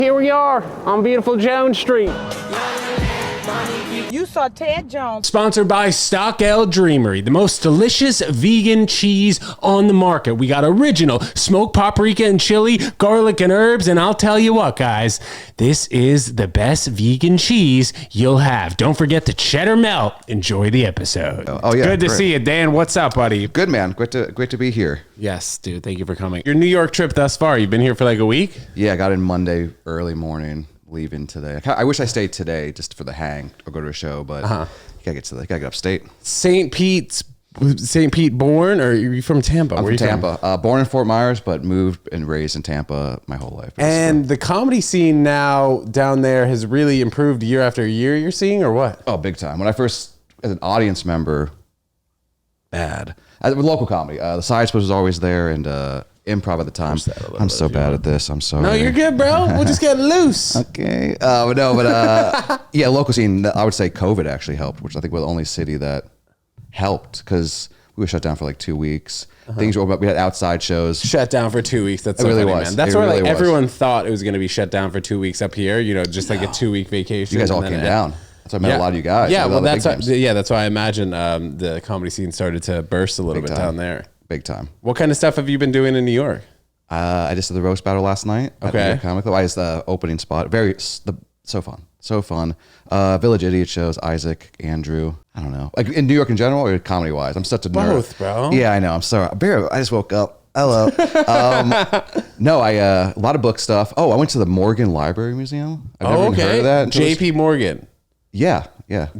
Here we are on beautiful Jones Street. You saw Ted Jones. Sponsored by Stock L Dreamery, the most delicious vegan cheese on the market. We got original smoked paprika and chili, garlic and herbs, and I'll tell you what, guys, this is the best vegan cheese you'll have. Don't forget the cheddar melt. Enjoy the episode. Oh yeah, good to see you, Dan. What's up, buddy? Good, man. Great to be here. Yes, dude. Thank you for coming. Your New York trip thus far, you've been here for like a week? Yeah, I got in Monday early morning. Leaving today. I wish I stayed today just for the hang or go to a show, but you gotta get upstate. St. Pete born, or are you from Tampa? I'm from Tampa. Born in Fort Myers, but moved and raised in Tampa my whole life. And the comedy scene now down there has really improved year after year, you're seeing, or what? Oh, big time. When I first, as an audience member, bad. With local comedy. The side special was always there, and improv at the time. I'm so bad at this. I'm sorry. No, you're good, bro. We'll just get loose. Okay. But yeah, local scene, I would say COVID actually helped, which I think we're the only city that helped because we were shut down for like 2 weeks. Things were open up. We had outside shows. Shut down for 2 weeks. That's so really funny, was. Man. That's it where really like was. everyone thought it was going to be shut down for 2 weeks up here, you know, just like a 2 week vacation. You guys all came down. That's why I met a lot of you guys. Yeah, well, that's why I imagine the comedy scene started to burst a little bit down there. Big time. What kind of stuff have you been doing in New York? I just did the roast battle last night. Okay. At the Comic Club. I was the opening spot. So fun. Village Idiot shows. Isaac, Andrew. I don't know. Like in New York in general or comedy wise. I'm such a nerd. Both, bro. Yeah, I know. I'm sorry. I just woke up. Hello. No, a lot of book stuff. Oh, I went to the Morgan Library Museum. I've never even heard of that. JP Morgan. Yeah.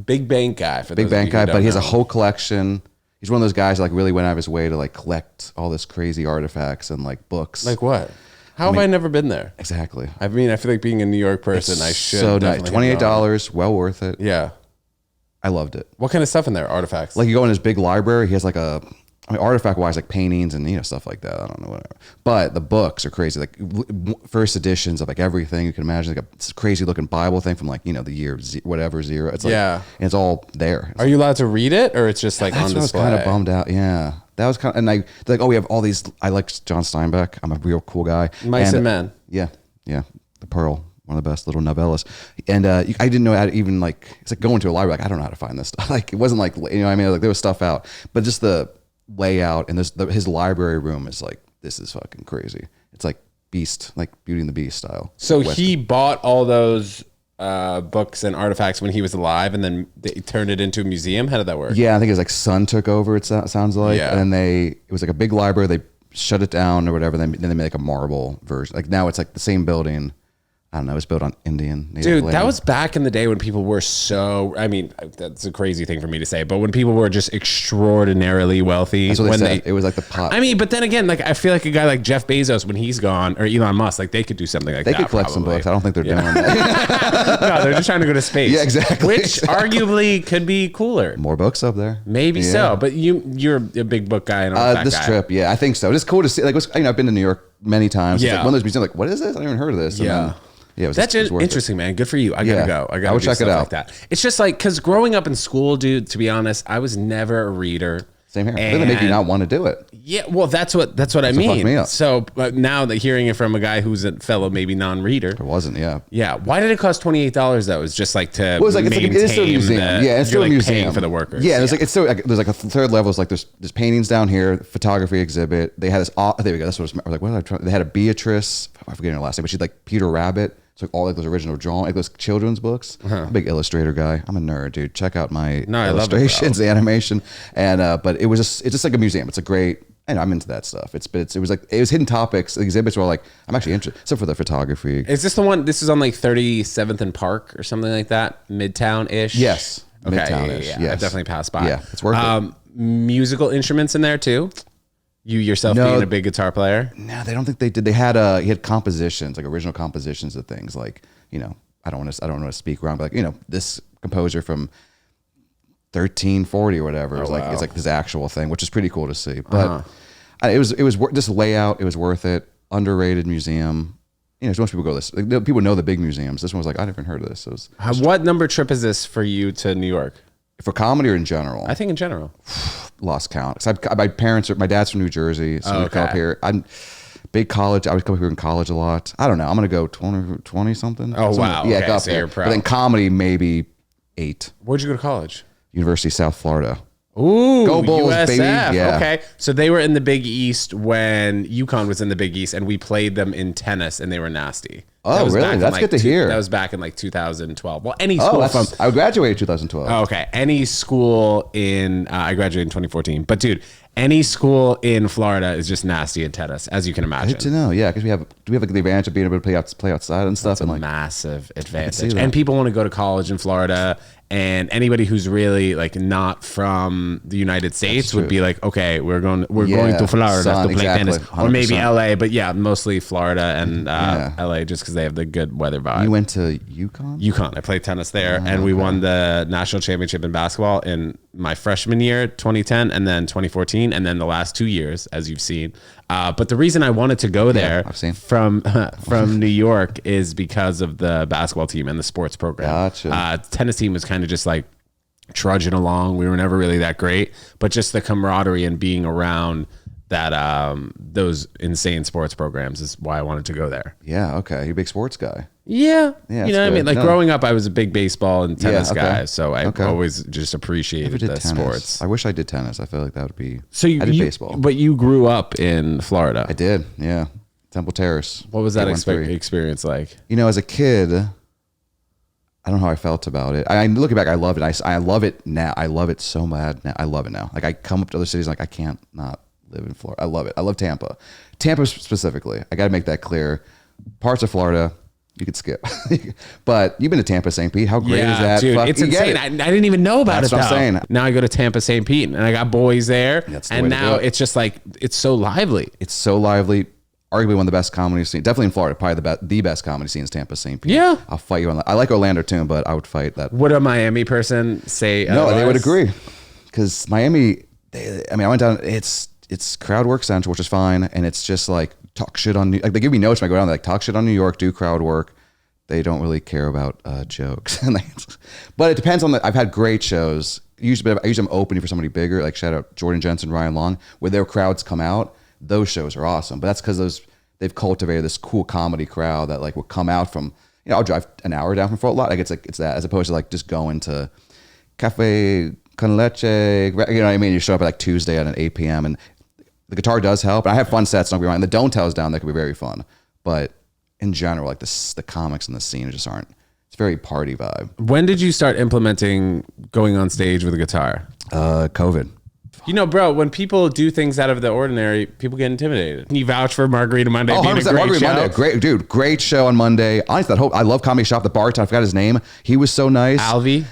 Big bank guy. Big bank guy, but he has a whole collection. He's one of those guys that like really went out of his way to like collect all this crazy artifacts and like books. Like what? How have I never been there? Exactly. I mean, I feel like being a New York person, I should. So nice. $28, well worth it. Yeah. I loved it. What kind of stuff in there? Artifacts? Like you go in his big library, he has like artifact wise, like paintings and stuff like that. I don't know, whatever. But the books are crazy. Like first editions of like everything you can imagine, like a crazy looking Bible thing from like, the year zero. It's like, and it's all there. Are you allowed to read it, or it's just like on display? I was kind of bummed out. Yeah. That was kind of, and they're like, oh, we have all these. I like John Steinbeck. I'm a real cool guy. Mice and Men. Yeah. The Pearl, one of the best little novellas. And I didn't know how to even like, it's like going to a library. Like, I don't know how to find this stuff. Like, it wasn't like, what I mean? Like there was stuff out, but just the layout and his library room is like, this is fucking crazy. It's like Beast, like Beauty and the Beast style. So he bought all those books and artifacts when he was alive, and then they turned it into a museum. How did that work? Yeah, I think his like son took over. It sounds like, and it was like a big library. They shut it down or whatever. Then they made like a marble version. Like now it's like the same building. I don't know. It was built on Native Dude, land. that was back in the day when people were so, I mean, that's a crazy thing for me to say, but when people were just extraordinarily wealthy. That's what they said. It was like the pot. I mean, but then again, like I feel like a guy like Jeff Bezos, when he's gone, or Elon Musk, like they could do something like that. They could collect some books. I don't think they're doing that. No, they're just trying to go to space. Yeah, exactly. Which arguably could be cooler. More books up there. Maybe so, but you're a big book guy. And this trip, I think so. It's cool to see. Like, I've been to New York many times. Yeah. Like one of those museums, like, what is this? I never even heard of this. And that's interesting, man. Good for you. I gotta go. I would check it out. Like that. It's just like, because growing up in school, dude, to be honest, I was never a reader. Same here. It doesn't make you not want to do it. Yeah, well, that's what I mean. Fucked me up. So, but now that hearing it from a guy who's a fellow maybe non-reader, it wasn't. Yeah. Why did it cost $28 though? It's just like to maintain it's still a museum. It's still a museum paying for the workers. Yeah, it's like it's still like, there's like a third level. It's like there's paintings down here, photography exhibit. They had this. There we go. That's what I was like. What did I try? They had a Beatrice. I forget her last name, but she's like Peter Rabbit. So all like those original drawings, like those children's books. I'm a big illustrator guy. I'm a nerd, dude. Check out my illustrations, the animation, and but it's just like a museum. It's a great, and I'm into that stuff. It was hidden topics. The exhibits were like, I'm actually interested, except for the photography. Is this the one? This is on like 37th and Park or something like that, Midtown ish. Yes, okay, Midtown-ish. Yeah. Yes. I definitely passed by. Yeah, it's worth it. Musical instruments in there too. You yourself being a big guitar player? No, they don't think they did. He had compositions, like original compositions of things like, I don't want to speak wrong, but like, this composer from 1340 or whatever. It's like this actual thing, which is pretty cool to see. But it was just layout. It was worth it. Underrated museum. Most people go this. Like, people know the big museums. This one was like, I never heard of this. So what number trip is this for you to New York? For comedy or in general? I think in general. Lost count. My dad's from New Jersey, so we come up here. Big college. I was coming here in college a lot. I don't know. I'm going to go 20 something. Oh, wow. Yeah, Okay, go up so there. you're pro. But then comedy, maybe 8. Where'd you go to college? University of South Florida. Ooh, Go Bulls, USF. baby. Yeah. Okay. So they were in the Big East when UConn was in the Big East, and we played them in tennis, and they were nasty. Oh, That was really? back in, That's good to hear. That was back in like 2012. Well, any Oh, school from... I graduated 2012. Oh, okay. Any school in... I graduated in 2014. But, dude, any school in Florida is just nasty in tennis, as you can imagine. Good to know. Yeah, because we have like the advantage of being able to play outside and stuff. That's a and like massive advantage. that. And people want to go to college in Florida, and anybody who's really like not from the United States would be like, okay, we're going to Florida to play tennis, or maybe 100%. LA, but yeah, mostly Florida and LA, just because they have the good weather vibe. You went to UConn? UConn. I played tennis there, and we won the national championship in basketball in my freshman year, 2010, and then 2014, and then the last 2 years, as you've seen. But the reason I wanted to go there I've seen. from New York is because of the basketball team and the sports program. Gotcha. Tennis team was kind of just like trudging along. We were never really that great, but just the camaraderie and being around that those insane sports programs is why I wanted to go there. Yeah, okay. You're a big sports guy. Yeah, Yeah, you know what I good. mean? Like No. growing up, I was a big baseball and tennis okay. guy, so I Okay. always just appreciated the Tennis. sports. I wish I did tennis. I feel like that would be. So I did baseball. but you grew up in Florida. I did. Yeah, Temple Terrace. What was that 813. experience like? You know, as a kid, I don't know how I felt about it. I looking back, I loved it. I love it now. I love it so bad now. I love it now. Like I come up to other cities, like I can't not live in Florida. I love it. I love Tampa. Tampa specifically. I got to make that clear. Parts of Florida, you could skip. But you've been to Tampa, St. Pete. How great is that? Dude, Fuck, it's you get insane. it. I didn't even know about That's it. what I'm though. saying. Now I go to Tampa, St. Pete, and I got boys there, That's the and way to now do it. it's just like it's so lively. It's so lively. Arguably one of the best comedy scenes. Definitely in Florida. Probably the best comedy scene is Tampa, St. Pete. Yeah. I'll fight you on that. I like Orlando too, but I would fight that. Would a Miami person say? No, they would otherwise? agree. Because Miami, I went down. It's crowd work central, which is fine, and it's just like talk shit on. Like they give me notes when I go down. They're like talk shit on New York, do crowd work. They don't really care about jokes, but it depends on the. I've had great shows. Usually I'm opening for somebody bigger. Like shout out Jordan Jensen, Ryan Long, where their crowds come out. Those shows are awesome, but that's because they've cultivated this cool comedy crowd that like will come out from. I'll drive an hour down from Fort Lauderdale. Like it's that as opposed to like just going to Cafe con Leche. You know what I mean? You show up at like Tuesday at an 8 p.m. and the guitar does help. And I have fun sets. Don't be wrong. And the Don't Tells down there can be very fun, but in general, like the comics and the scene just aren't. It's very party vibe. When did you start implementing going on stage with a guitar? COVID. You know, bro, when people do things out of the ordinary, people get intimidated. Can you vouch for Margarita Monday being a 100%. great Margarita show? Monday, great dude, great show on Monday. Honestly, I love Comedy Shop. The bartender, I forgot his name. He was so nice. Alvy.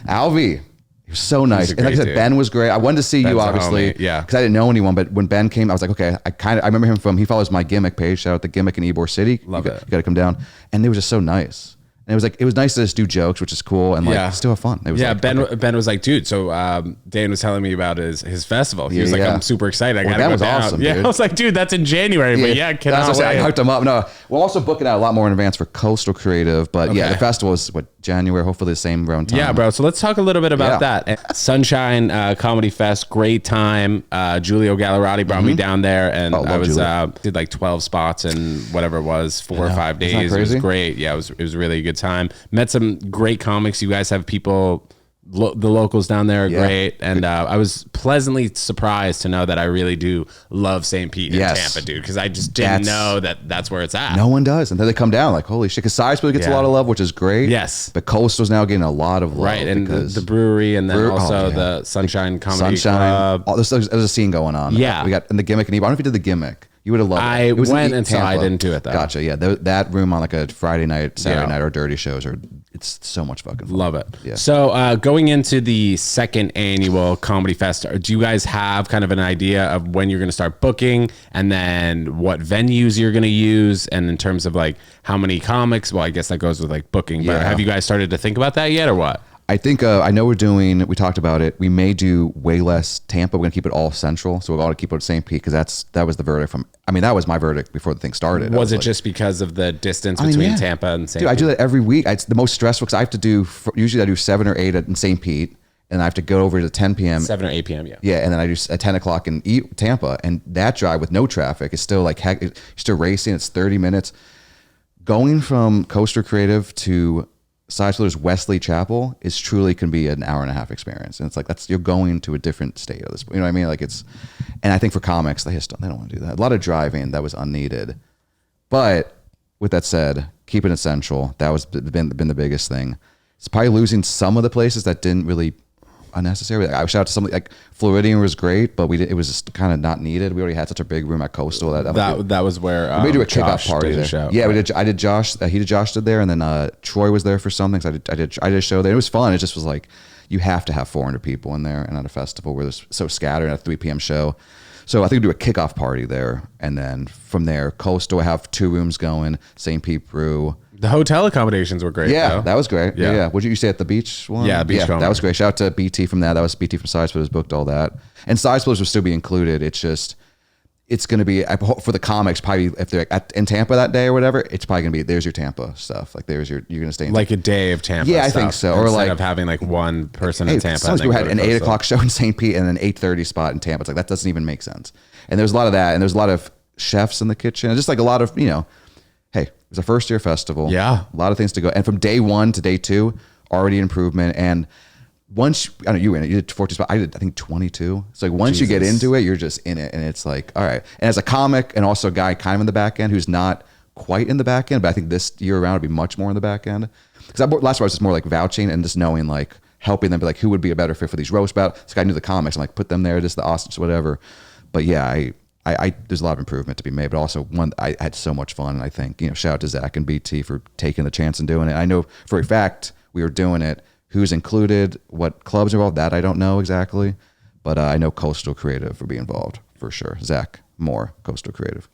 He was so nice. a And like I great said, dude. Ben was great. I wanted to see Ben's you, a obviously. homie, yeah. Because I didn't know anyone, but when Ben came, I was like, okay, I remember him he follows my Gimmick page. Shout out the Gimmick in Ybor City. Love you it. You got to come down. And they were just so nice. And it was nice to just do jokes, which is cool, and like still have fun. It was Yeah, like, Ben. okay. Ben was like, dude. So Dan was telling me about his festival. He was like, Yeah. I'm super excited. I gotta that go was down. awesome, Yeah, dude. I was like, dude, that's in January. But yeah, That's cannot what I wait. hyped him up. No, we're also booking out a lot more in advance for Coastal Creative, but yeah, Okay. the festival is January, hopefully the same around time. Yeah, bro. So let's talk a little bit about that. Sunshine Comedy Fest, great time. Giulio Gallerati brought me down there, and Oh, I love was Giulio. did like 12 spots in whatever it was, 4 or 5 Isn't that days. It was crazy? great. Yeah, it was really a good time. Met some great comics. You guys have people. The locals down there are Yeah. great, and I was pleasantly surprised to know that I really do love St. Pete and Yes. Tampa, dude, because I just didn't know that's where it's at. No one does. And then they come down like, holy shit. Because Salisbury gets a Yeah. lot of love, which is great. Yes. But Coastal's now getting a lot of love. Right, and because the brewery, and then also yeah. the Sunshine Comedy Sunshine. Club. There's a scene going on. Yeah. We got in the Gimmick. And I don't know if you did the Gimmick. You would have loved it. I It was in went and saw. I Tampa. didn't do it, though. Gotcha. Yeah. That room on like a Friday night, Saturday Yeah. night, or dirty shows, it's so much fucking fun. Love it. Yeah. So going into the second annual Comedy Fest, do you guys have kind of an idea of when you're going to start booking, and then what venues you're going to use, and in terms of like how many comics? Well, I guess that goes with like booking, but Yeah. have you guys started to think about that yet, or what? I think I know we talked about it. We may do way less Tampa. We're gonna keep it all central. So we're going to keep it at St. Pete because that was the verdict that was my verdict before the thing started. Was it like, just because of the distance between yeah. Tampa and St. Dude, I Pete? do that every week. It's the most stressful because I have to do, usually I do 7 or 8 in St. Pete. and I have to go over to 10 p.m. 7 or 8 p.m. Yeah. Yeah, and then I do at 10 o'clock in Tampa, and that drive with no traffic is still like heck. You're still racing. It's 30 minutes. Going from Coaster Creative to Side Splitters Wesley Chapel is truly can be an hour and a half experience, and it's like you're going to a different state of this. You know what I mean? Like and I think for comics they don't want to do that. A lot of driving that was unneeded. But with that said, keep it essential. That was been the biggest thing. It's probably losing some of the places that didn't really unnecessary. I shout out to something like Floridian was great, but it was just kind of not needed. We already had such a big room at Coastal that was where we do a kickoff Josh party did there. a show. Yeah, we did. I did Josh. Josh did there, and then Troy was there for something. So I did a show there. It was fun. It just was like you have to have 400 people in there, and at a festival where there's so scattered at a 3 p.m. show. So I think we do a kickoff party there, and then from there, Coastal. I have 2 rooms going. St. Pete Brew. The hotel accommodations were great. Yeah, though. that was great. Yeah. Yeah. Would you say at the beach one? Yeah, beach that was great. Shout out to BT from that. That was BT from Side Splitters booked all that. And Side Splitters will still be included. It's going to be for the comics. Probably if they're in Tampa that day or whatever, it's probably going to be there's your Tampa stuff. Like you're going to stay in like a day of Tampa. Yeah, I stuff, think so. Or instead like of having like one person in Tampa. Some people had an 8 o'clock show in St. Pete and an 8:30 spot in Tampa. It's like that doesn't even make sense. And there's a lot of that, and there's a lot of chefs in the kitchen, and just like a lot of hey, it was a first year festival. Yeah. A lot of things to go. And from day 1 to day 2, already improvement. And once, I know you were in it, you did 14 spots. I did, I think 22. It's like once you get into it, you're just in it. And it's like, all right. And as a comic and also a guy kind of in the back end who's not quite in the back end, but I think this year around it'll be much more in the back end. Because last year I was just more like vouching and just knowing like helping them be like, who would be a better fit for these roast battles. This guy knew the comics. I'm like, put them there, just the Austins, whatever. But yeah, I there's a lot of improvement to be made, but also I had so much fun. And I think, shout out to Zach and BT for taking the chance and doing it. I know for a fact we were doing it. Who's included, what clubs are involved, that I don't know exactly. But I know Coastal Creative will be involved for sure. Zach Moore, Coastal Creative.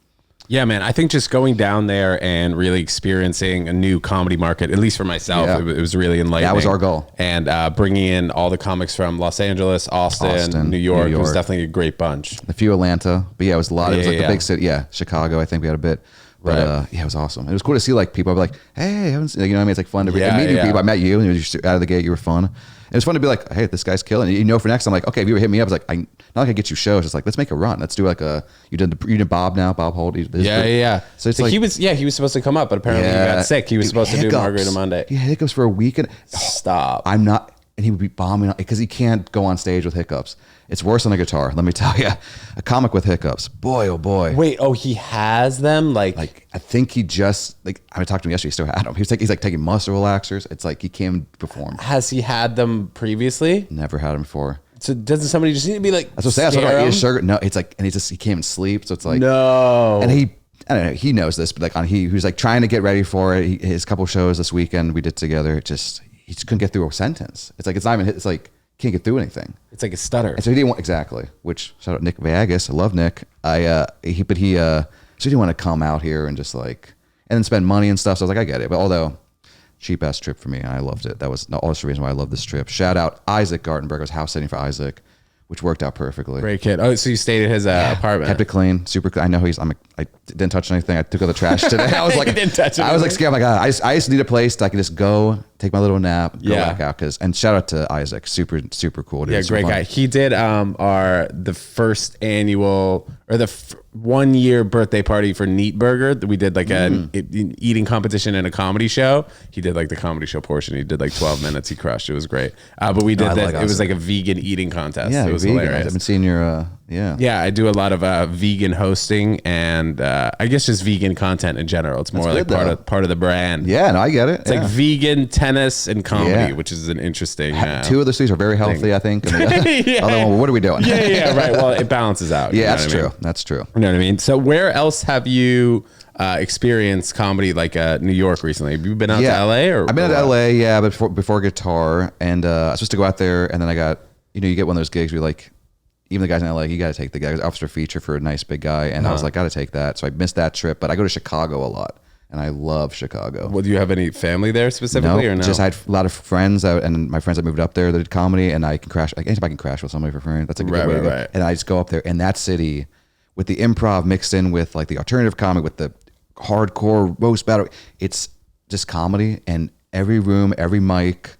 Yeah, man. I think just going down there and really experiencing a new comedy market, at least for myself, it was really enlightening. That was our goal. And bringing in all the comics from Los Angeles, Austin, New York. It was definitely a great bunch. A few Atlanta. But yeah, it was a lot. It was like the big city. Yeah, Chicago, I think we had a bit. But yeah, it was awesome. It was cool to see like people. I'd be like, hey, I haven't seen, you know what I mean? It's like fun to meet new people. I met you, and out of the gate, you were fun. It was fun to be like, hey, this guy's killing it. For next time, like, okay, if you ever hit me up, it's like, not like I get you shows. It's like, let's make a run. Let's do like you did Bob now, Bob Holt. Yeah. So it's like he was supposed to come up, but apparently he got sick. He was supposed to do Margarita Monday. He had hiccups for a weekend. Stop. I'm not. And he would be bombing because he can't go on stage with hiccups. It's worse than a guitar, let me tell you. A comic with hiccups, boy, oh boy. Wait, he has them? Like I think he just I talked to him yesterday. He still had them. He's taking muscle relaxers. It's like he can't perform. Has he had them previously? Never had them before. So doesn't somebody just need to be like? That's what I'm saying. Sugar. No, it's like, and he can't even sleep. So it's like no. And I don't know. He knows this, but he was like trying to get ready for it. His couple shows this weekend we did together. He just couldn't get through a sentence. It's like it's not even. It's like can't get through anything. It's like a stutter. And so he didn't want exactly. Which shout out Nick Viagas. I love Nick. So he didn't want to come out here and just and then spend money and stuff. So I was like, I get it. But although cheap ass trip for me, I loved it. That was also the reason why I love this trip. Shout out Isaac Gartenberg. I was house sitting for Isaac, which worked out perfectly. Great kid. Oh, so you stayed at his apartment. Kept it clean, super clean. I know I didn't touch anything. I took out the trash today. I was like, I was like scared. I'm like, I just need a place that I can just go, take my little nap, go back out. And shout out to Isaac, super cool. Yeah, great guy. He did the first annual or the 1 year birthday party for Neat Burger. We did an eating competition and a comedy show. He did the comedy show portion. He did 12 minutes. He crushed. It was great. But we did that. It was a vegan eating contest. Yeah, it was vegan. hilarious. I've been seeing your Yeah, I do a lot of vegan hosting and I guess just vegan content in general. It's more part of the brand. Yeah, no, I get it. It's like vegan, tennis, and comedy, which is an interesting. Two of the things are very healthy, I think. And the other one, what are we doing? Yeah, right. Well, it balances out. Yeah, that's true. That's true. You know what I mean? So where else have you experienced comedy New York recently? Have you been out to LA? Or I've been out to LA, yeah, but before guitar. And I was supposed to go out there, and then I got, you get one of those gigs where even the guys in LA, you got to take the guy. It was Officer Feature for a nice big guy. And I was like, got to take that. So I missed that trip, but I go to Chicago a lot. And I love Chicago. Well, do you have any family there specifically or no? Just I had a lot of friends and my friends that moved up there that did comedy, and I can crash. Anytime I can crash with somebody for free, that's a good way to go. Right. And I just go up there in that city with the improv mixed in with the alternative comic, with the hardcore roast battle. It's just comedy, and every room, every mic,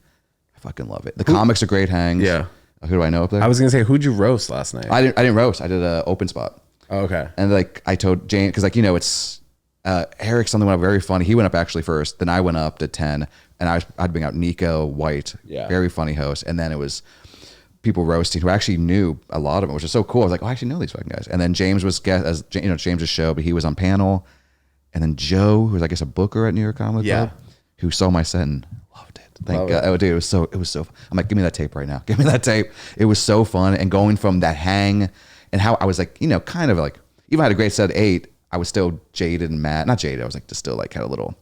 fucking love it. The comics are great hangs. Yeah. Who do I know up there? I was gonna say, who'd you roast last night? I didn't roast. I did an open spot. Oh, okay. And like I told Jane, because like, you know, it's Eric something went up very funny. He went up actually first. Then I went up to 10, and I'd bring out Nico White, very funny host. And then it was people roasting who actually knew a lot of them, which is so cool. I was like, oh, I actually know these fucking guys. And then James was guest, as you know, James's show, but he was on panel. And then Joe, who was I guess a booker at New York Comedy Club, who saw my set and loved it. Thank God. Oh, dude, it was so. I'm like, give me that tape right now. Give me that tape. It was so fun. And going from that hang and how I was like, you know, kind of like, even I had a great set at 8. I was still jaded and mad. Not jaded. I was like, just still like had a little.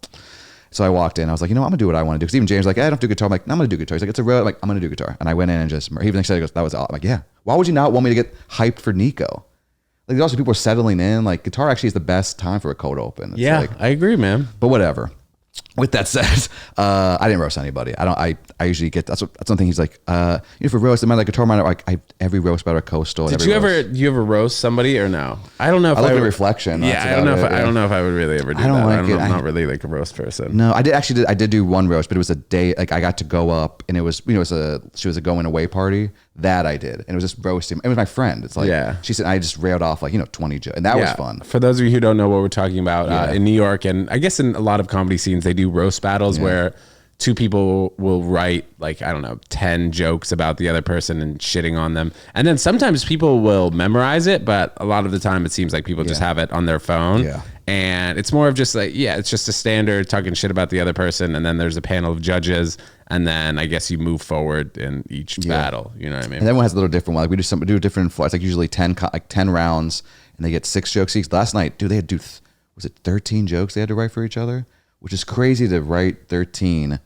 So I walked in. I was like, you know, I'm gonna do what I want to do. Because even James was like, I don't do guitar. I'm like, no, I'm gonna do guitar. He's like, it's a road. I'm like, I'm gonna do guitar. And I went in and just. He even said, he goes, that was all. I'm like, yeah. Why would you not want me to get hyped for Nico? Like, also people are settling in. Like, guitar actually is the best time for a cold open. It's like, I agree, man. but whatever. With that said, I didn't roast anybody. I usually get that's one thing. He's like, you know, for roast, my like guitar miner, like every roast about a coastal. Did you ever roast somebody or no? I don't know if I look would, at reflection. Yeah, I don't know if I would really ever do that. I'm not really like a roast person. No, I did do one roast, but it was a day like I got to go up and it was, you know, she was a going away party that I did, and it was just roasting. It was my friend. It's like she said I just railed off like, you know, 20 jokes, and that was fun. For those of you who don't know what we're talking about, in New York, and I guess in a lot of comedy scenes, they do roast battles where two people will write like, I don't know, 10 jokes about the other person and shitting on them. And then sometimes people will memorize it, but a lot of the time it seems like people just have it on their phone. Yeah. And it's more of just like, it's just a standard talking shit about the other person. And then there's a panel of judges. And then I guess you move forward in each battle. You know what I mean? And everyone has a little different one. Like we do different flights, like usually 10 rounds, and they get 6 jokes each. Last night, dude, they had was it 13 jokes they had to write for each other? Which is crazy to write 13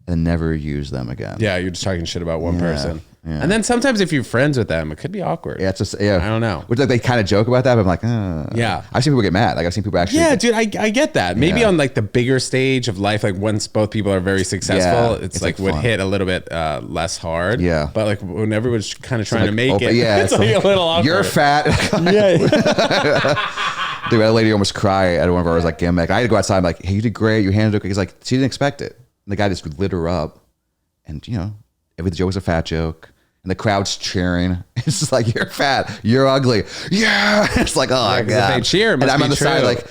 and never use them again. Yeah, you're just talking shit about one person. Yeah. And then sometimes if you're friends with them, it could be awkward. Yeah, it's just, I don't know. Which like they kind of joke about that, but I'm like, yeah. I've seen people get mad. Like I've seen people actually. Yeah, dude, I get that. Maybe on like the bigger stage of life, like once both people are very successful, it's like would hit a little bit less hard. Yeah. But like when everyone's kind of trying to make it, it's like a little awkward. You're fat. Dude, that lady almost cried at one of ours like gimmick. I had to go outside. I'm like, hey, you did great. You handled it. He's like, she didn't expect it. And the guy just lit her up, and you know, every joke was a fat joke. And the crowd's cheering. It's just like, you're fat, you're ugly. Yeah. It's like, oh my God. If they cheer, and I'm on the side like,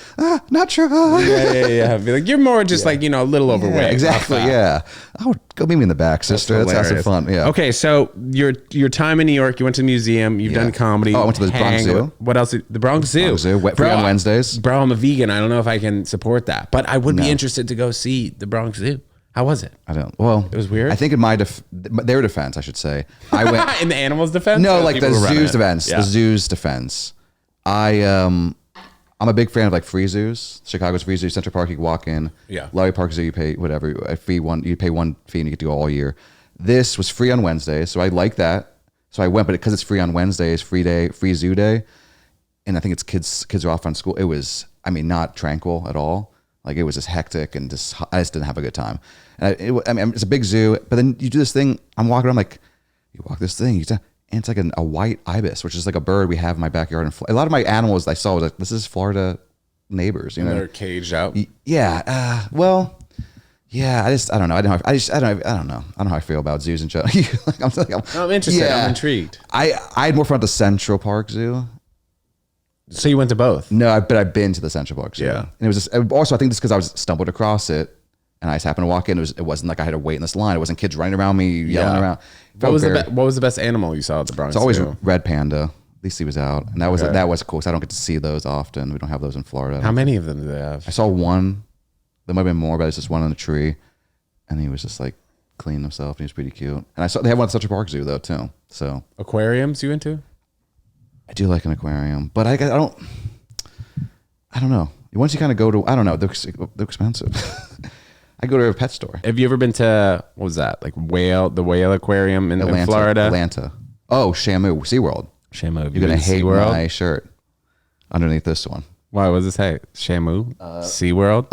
not true. Yeah. Be like, you're more just like, you know, a little overweight. Yeah, exactly. Yeah. Oh, go meet me in the back, sister. That's some fun. Yeah. Okay. So your time in New York, you went to the museum, you've done comedy. Oh, I went to the Bronx Zoo. What else? The Bronx Zoo. Bronx Zoo. Free on Wednesdays. Bro, I'm a vegan. I don't know if I can support that, but I would be interested to go see the Bronx Zoo. How was it? I don't. Well, it was weird. I think in their defense, I should say, I went in the animals' defense. No, like the zoo's defense. Yeah. The zoo's defense. I'm a big fan of like free zoos. Chicago's free zoo, Central Park. You can walk in. Yeah. Lowry Park Zoo, you pay whatever a fee. You pay one fee and you get to go all year. This was free on Wednesdays, so I like that. So I went, but because it's free on Wednesdays, free zoo day, and I think it's kids are off on school. It was, I mean, not tranquil at all. Like it was just hectic and I just didn't have a good time. And it's a big zoo, but then you do this thing. I'm walking around like, you walk this thing, and it's like a white ibis, which is like a bird we have in my backyard. And a lot of my animals I saw was like, this is Florida neighbors. You know, they're caged out. Yeah. Well, yeah. I don't know. I don't know. I don't know how I feel about zoos in general. I'm interested. Yeah. I'm intrigued. I had more fun at the Central Park Zoo. So you went to both? No, but I've been to the Central Park Zoo. Yeah. And it was just, also, I think this because I was stumbled across it and I just happened to walk in. It wasn't like I had to wait in this line. It wasn't kids running around me, yelling around. What was the best animal you saw at the Bronx? It's always red panda. At least he was out. And that was cool because I don't get to see those often. We don't have those in Florida. How many of them do they have? I saw one. There might have been more, but it's just one on the tree. And he was just like cleaning himself. And he was pretty cute. And they have one at Central Park Zoo though too. So aquariums you into? I do like an aquarium, but I don't know. Once you kind of go to, I don't know, they're expensive. I go to a pet store. Have you ever been to, what was that? Like the whale aquarium in Florida? Atlanta. Oh, Shamu, SeaWorld. Shamu. You're going to hate my shirt underneath this one. Why? What does it say? Shamu? SeaWorld?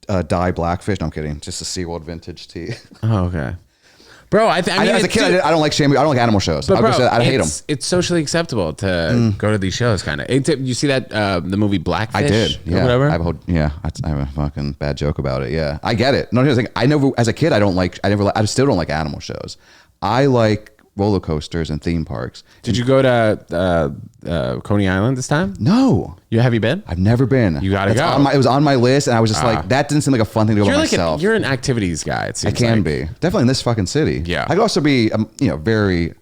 I dye blackfish. No, I'm kidding. Just a SeaWorld vintage tee. Oh, okay. Bro, I mean, as a kid, I don't like I don't like animal shows. But bro, I hate them. It's socially acceptable to go to these shows, kind of. You see that the movie Blackfish? I did. Yeah. Or whatever. I have a fucking bad joke about it. Yeah, I get it. No, here's the thing. I never, as a kid, I still don't like animal shows. I like roller coasters and theme parks. Did you go to Coney Island this time? No. Have you been? I've never been. You gotta go. It was on my list, and I was just like, that didn't seem like a fun thing to go by myself. You're an activities guy. It seems I can be definitely in this fucking city. Yeah. I could also be, very.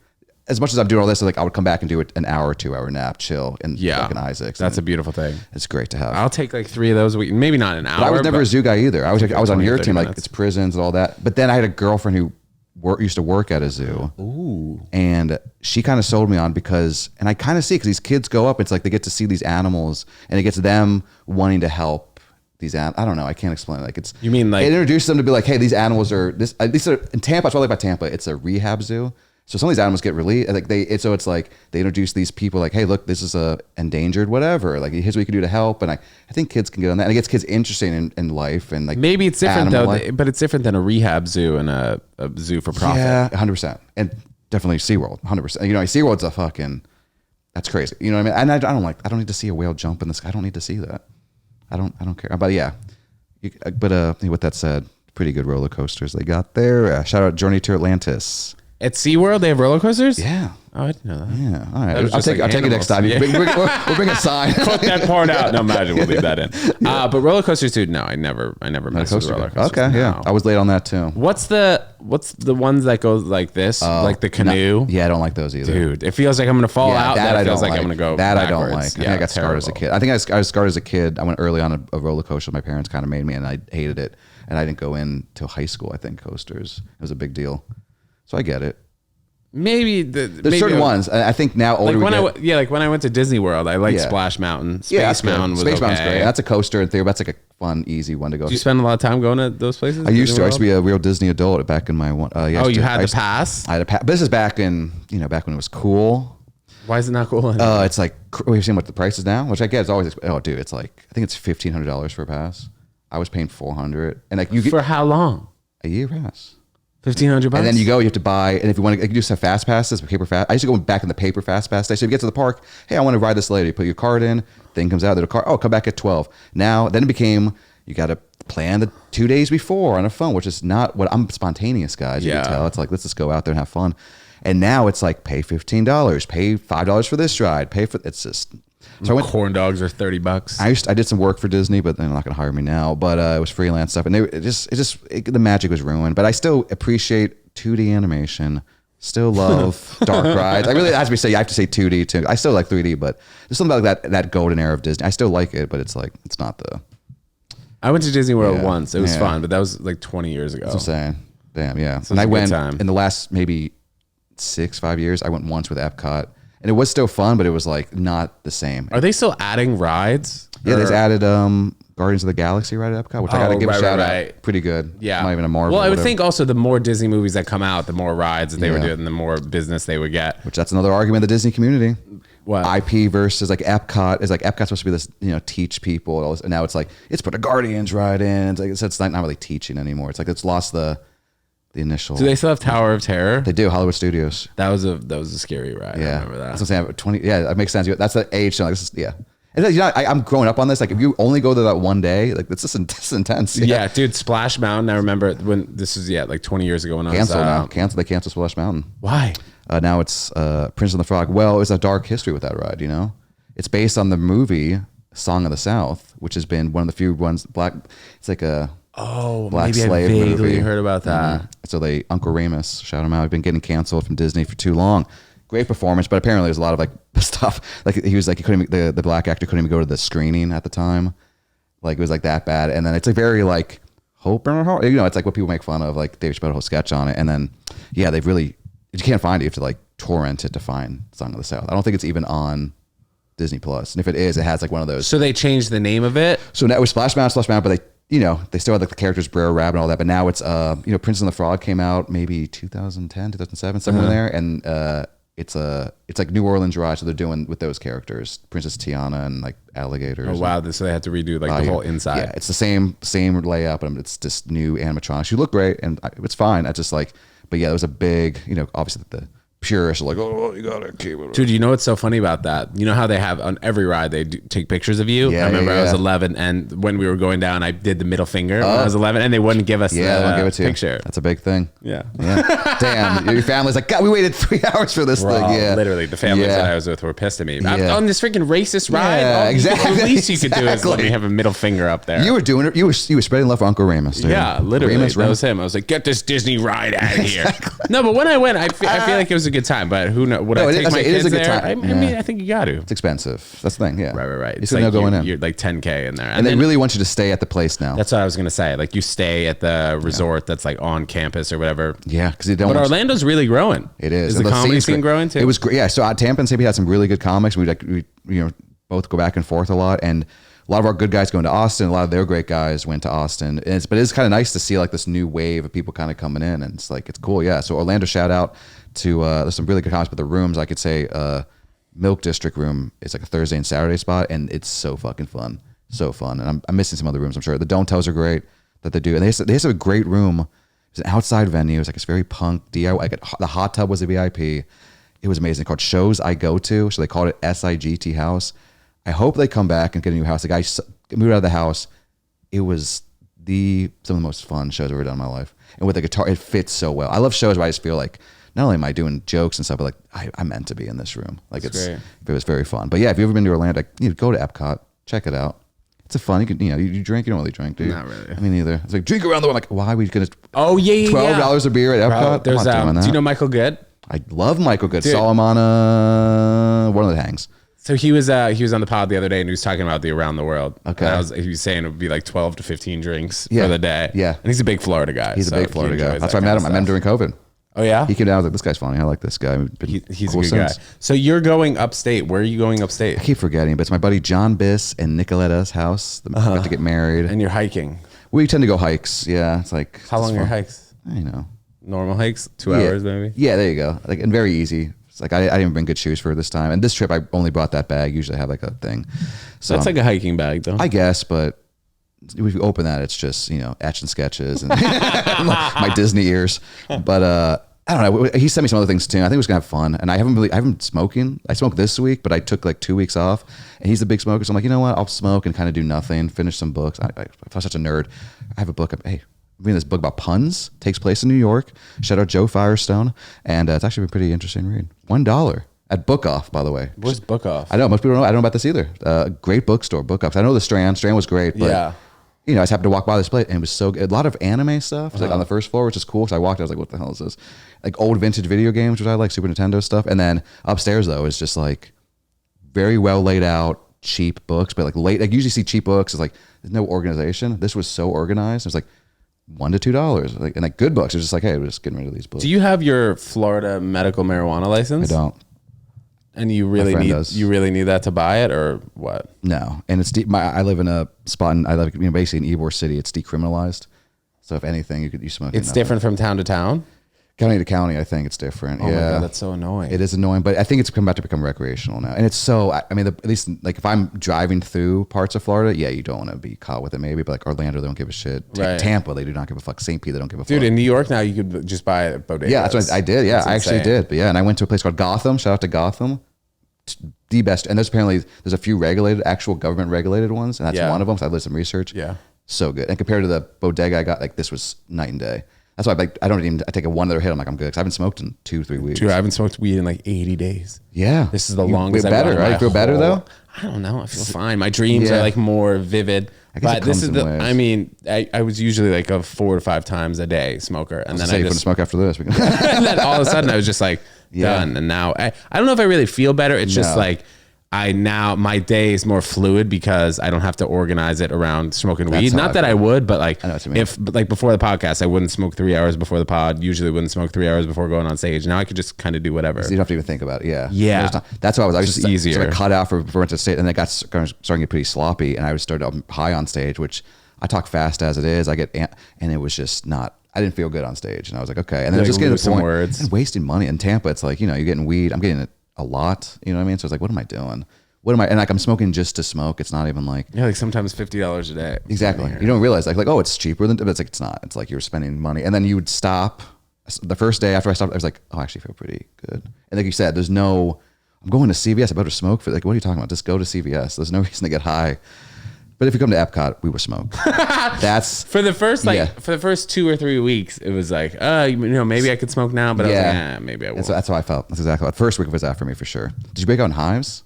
As much as I'm doing all this, like I would come back and do an hour or 2 hour nap, chill, and fucking Isaacs. That's a beautiful thing. It's great to have. I'll take like 3 of those a week. Maybe not an hour. But I was never a zoo guy either. I was on your team, like minutes. it's prisons and all that. But then I had a girlfriend who used to work at a zoo. Ooh. And she kind of sold me on and I kind of see, because these kids go up, it's like they get to see these animals, and it gets them wanting to help these I don't know, I can't explain it. Like it's, you mean like it introduces them to be like, hey, these animals are these are in Tampa. That's what I like about Tampa. It's a rehab zoo. So some of these animals get released. Like so it's like they introduce these people like, hey, look, this is a endangered whatever. Like here's what you can do to help. And I think kids can get on that. And it gets kids interested in life and like maybe it's different though, but it's different than a rehab zoo and a zoo for profit. Yeah, 100%. And definitely SeaWorld, 100%. SeaWorld's a fucking, that's crazy. You know what I mean? And I don't need to see a whale jump in the sky. I don't need to see that. I don't care. But yeah. With that said, pretty good roller coasters they got there. Shout out Journey to Atlantis. At SeaWorld, they have roller coasters? Yeah. Oh, I didn't know that. Yeah. All right. I'll take it next time. Yeah. We'll bring a sign. Cut that part out. No, imagine we'll leave that in. But roller coasters, dude, no, I never messed with roller coasters. Okay, yeah. I was late on that too. What's the ones that go like this? Like the canoe? Yeah, I don't like those either. Dude, it feels like I'm going to fall out. That it feels I don't like I'm going to go That backwards. I don't like. I think I got scarred as a kid. I think I was scarred as a kid. I went early on a roller coaster. My parents kind of made me, and I hated it. And I didn't go in till high school, I think, coasters. It was a big deal. So I get it. Maybe there's certain ones. I think now older like when I went to Disney World, I liked Splash Mountain. Space Mountain was Space Mountain's okay. great. That's a coaster in theory. That's like a fun, easy one to go. Do you spend a lot of time going to those places? I used to. I used to be a real Disney adult back in my one. You had the pass? I had a pass. This is back in back when it was cool. Why is it not cool? It's like we've seen what the price is now, which I get is always. Oh, dude, it's like I think it's $1,500 for a pass. I was paying $400, and like you get for how long? A year pass. $1,500, and then you have to buy. And if you want to, you just have fast passes, paper fast. I used to go back in the paper fast pass day. So if you get to the park, hey, I want to ride this later. You put your card in, thing comes out. There's a card. Oh, come back at 12. Now, then it became you got to plan the 2 days before on a phone, which is not what I'm spontaneous, guys. You can tell. It's like let's just go out there and have fun. And now it's like pay $15, pay $5 for this ride, it's just. So corn dogs are $30. I did some work for Disney, but they're not going to hire me now. But it was freelance stuff, and the magic was ruined. But I still appreciate 2D animation. Still love dark rides. I really have to say 2D too. I still like 3D, but there's something about that golden era of Disney. I still like it, but it's like it's not the. I went to Disney World once. It was fun, but that was like 20 years ago. That's what I'm saying. Damn, yeah. So and I went time. in the last maybe 5 years. I went once with Epcot. And it was still fun, but it was like not the same. Are they still adding rides? Yeah, they've added Guardians of the Galaxy ride at Epcot, which I got to give a shout out. Pretty good. Yeah. Not even a Marvel. Well, I would think also the more Disney movies that come out, the more rides that they were doing, the more business they would get. Which that's another argument in the Disney community. What? IP versus like Epcot is like Epcot's supposed to be this, teach people. And all this, and now it's like, it's put a Guardians ride in. It's not really teaching anymore. It's like it's lost the initial. Do they still have Tower of Terror? They do. Hollywood Studios. That was a scary ride. Yeah, I remember that. That's what I'm saying. 20. Yeah, that makes sense. That's the age. So like, this is, yeah. And I'm growing up on this. Like, if you only go to that one day, like this is intense. Yeah, dude. Splash Mountain. I remember when this was like 20 years ago when I was now. They canceled Splash Mountain. Why? Now it's Prince and the Frog. Well, it was a dark history with that ride. It's based on the movie Song of the South, which has been one of the few ones. It's like a. Black maybe slave I vaguely movie. heard about that. Mm-hmm. So Uncle Remus, shout him out. He's been getting canceled from Disney for too long. Great performance, but apparently there's a lot of like stuff. Like he couldn't. The black actor couldn't even go to the screening at the time. Like it was like that bad. And then it's like very like hope and hope. It's like what people make fun of. Like Dave Chappelle whole sketch on it. And then they've really you can't find it. You have to like torrent it to find Song of the South. I don't think it's even on Disney Plus. And if it is, it has like one of those. So they changed the name of it. So now it was Splash Mountain, but they. They still had like the characters Brer Rabbit and all that, but now it's Prince and the Frog came out maybe 2010, 2007, somewhere there, and it's like New Orleans ride, so they're doing with those characters, Princess Tiana and like alligators. Oh wow! So they had to redo like the whole inside. Yeah, it's the same layout, but it's just new animatronics. You look great, and it's fine. I just like, But yeah, it was a big, obviously the purists are like, oh, you gotta keep it. Dude, you know what's so funny about that? You know how they have on every ride they take pictures of you? Yeah, I remember I was yeah. 11, and when we were going down, I did the middle finger when I was 11, and they wouldn't give us They won't give it to picture. you. That's a big thing. Yeah. Damn, your family's like, God, we waited 3 hours for this thing. Yeah, Literally, the families that I was with were pissed at me. Yeah. On this freaking racist ride, Yeah, exactly. the least you could do is let me have a middle finger up there. You were doing it. You were spreading love for Uncle Remus, dude. Yeah, literally. Remus. That was him. I was like, get this Disney ride out of here. No, but when I went, I feel like it was a good time. But who knows? Would I take my kids there? I mean, I think you got to. It's expensive. That's the thing. Yeah. Right. It's like going in. You're like $10K in there. And they really want you to stay at the place now. That's what I was going to say. Like you stay at the resort that's like on campus or whatever. Yeah. Because they don't But want Orlando's really growing. It is. Is the comedy scene growing too? It was great. Yeah. So Tampa and St. Pete had some really good comics. We both go back and forth a lot. And a lot of our good guys going to Austin. A lot of their great guys went to Austin. But it's kind of nice to see like this new wave of people kind of coming in. And it's cool. Yeah. So Orlando, shout out to, there's some really good comics, but the rooms, I could say, Milk District room is like a Thursday and Saturday spot. And it's so fucking fun. So fun. And I'm missing some other rooms, I'm sure. The Don't Tells are great that they do. And they have a great room. It's an outside venue. It's like it's very punk DIY. Like the hot tub was a VIP. It was amazing. Called Shows I Go To. So they called it SIGT House. I hope they come back and get a new house. The guy moved out of the house. It was some of the most fun shows I've ever done in my life. And with the guitar, it fits so well. I love shows where I just feel like not only am I doing jokes and stuff, but like I meant to be in this room. Like it was very fun. But yeah, if you've ever been to Orlando, go to Epcot, check it out. It's a fun. You drink. You don't really drink, do you? Not really. I mean, neither. It's like drink around the world. Like, why are we gonna? Oh yeah, $12 a beer at Epcot. Bro, I'm not doing that. do you know Michael Good? I love Michael Good. Dude. Saw him on one of the hangs. So he was on the pod the other day and he was talking about the around the world. Okay. And he was saying it would be like 12 to 15 drinks Yeah. for the day. Yeah. And he's a big Florida guy. He's a big Florida guy. That's why I met him. I met him during COVID. Oh yeah. He came down. I was like, this guy's funny. I like this guy. He's cool a good guy. So you're going upstate. Where are you going upstate? I keep forgetting, but it's my buddy John Biss and Nicoletta's house. They're about to get married. And you're hiking. We tend to go hikes. Yeah, it's like How long are your hikes? Normal hikes, 2 hours maybe. Yeah, there you go. Like and very easy. It's like I didn't bring good shoes for this time. And this trip, I only brought that bag. Usually I have like a thing. So That's like a hiking bag, though. I guess, but if you open that, it's just etch and sketches and my Disney ears. But I don't know. He sent me some other things too. I think we're gonna have fun. And I haven't smoking. I smoked this week, but I took like 2 weeks off. And he's a big smoker, so I'm like, you know what? I'll smoke and kind of do nothing. Finish some books. I feel such a nerd. I have a book. Hey, I'm reading this book about puns. Takes place in New York. Shout out Joe Firestone, and it's actually a pretty interesting read. $1 at Book Off, by the way. Where's Book Off? I know most people don't know. I don't know about this either. Great bookstore, Book Off. I know the Strand. Strand was great, but I just happened to walk by this place and it was so good. A lot of anime stuff. It's like on the first floor, which is cool. So I walked, I was like, what the hell is this? Like old vintage video games, which I like, Super Nintendo stuff. And then upstairs though is just like very well laid out, cheap books, but like I usually see cheap books. It's like there's no organization. This was so organized. It was like $1 to $2. Like and like good books. It was just like, hey, we're just getting rid of these books. Do you have your Florida medical marijuana license? I don't. And you really need that to buy it, or what? No, and it's I live in a spot, and I live basically in Ybor City. It's decriminalized, so if anything, you smoke. It's different from town to town. County to county, I think it's different. Oh my God, that's so annoying. It is annoying, but I think it's about to become recreational now, and it's so. I mean, at least like if I'm driving through parts of Florida, yeah, you don't want to be caught with it, maybe. But like Orlando, they don't give a shit. Right. Tampa, they do not give a fuck. St. Pete, they don't give a fuck. Dude, in New York now, you could just buy a bodega. Yeah, that's what I did. Yeah, I actually did. But yeah, and I went to a place called Gotham. Shout out to Gotham. The best, and there's a few regulated, actual government regulated ones, and that's one of them. So I did some research. Yeah, so good. And compared to the bodega I got, like this was night and day. That's why I take one other hit. I'm like, I'm good because I haven't smoked in 2-3 weeks. Dude, I haven't smoked weed in like 80 days. Yeah, this is the longest. Feel better, right? You feel better though. I don't know. I feel fine. My dreams are like more vivid. But this is I mean, I was usually like a 4 to 5 times a day smoker, and then I just smoke after this. And then all of a sudden I was just like done. And now I don't know if I really feel better. It's just like my day is more fluid because I don't have to organize it around smoking weed. Not that I would, but like if like before the podcast, I wouldn't smoke 3 hours before the pod. Usually wouldn't smoke 3 hours before going on stage. Now I could just kind of do whatever. So you don't have to even think about it. Yeah. Yeah. That's why I was just easier. So I cut out before I went to stage, and then it starting to get pretty sloppy, and I would start high on stage, which I talk fast as it is. I get, and it was just not. I didn't feel good on stage, and I was like, okay. And then just getting to the point, words. And wasting money in Tampa. It's like you're getting weed. I'm getting it a lot. You know what I mean? So it's like, what am I doing? And like I'm smoking just to smoke. It's not even like like sometimes $50 a day. Exactly. You don't realize like oh, it's cheaper than, but it's like it's not. It's like you're spending money, and then you would stop the first day after I stopped, I was like, oh, I actually feel pretty good. And like you said, there's no, I'm going to CVS. I better smoke for like, what are you talking about? Just go to CVS. There's no reason to get high. But if you come to Epcot, we will smoke. That's for the first for the first 2 or 3 weeks. It was like, maybe I could smoke now, but I was like, maybe I won't. So that's how I felt. That's exactly what. The first week was that for me for sure. Did you break out in hives?